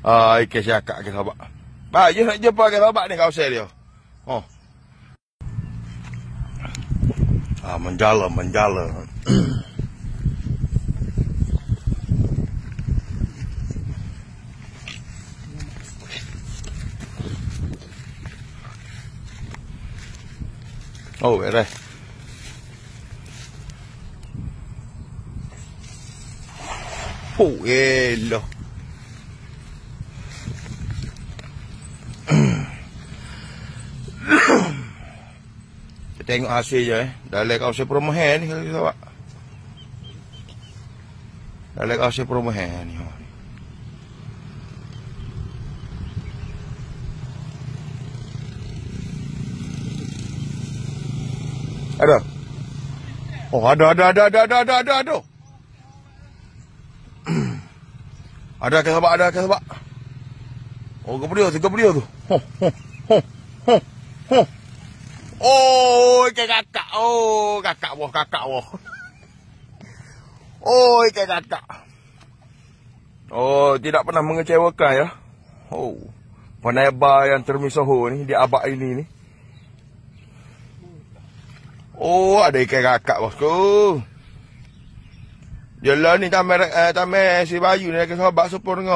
Ikan siakak ke sahabat. Baik, je nak jumpa ke sahabat ni kawasan dia. Oh. Menjala. Oh, beres. Elah. Tengok hasil je dalam kawasan perumahan ni sahabat. Dalam kawasan perumahan ni. Ada. Oh, ada. Ada ke sahabat? Oh, kepedia tu. Oh, ikan kakak. Oh, kakak wah. Oh, ikan kakak. Oh, tidak pernah mengecewakan ya. Oh, peneba yang termisoho ni, di abak ini ni. Oh, ada ikan kakak bosku. Jelah ni tamai si Bayu ni ke sahabat supur dengan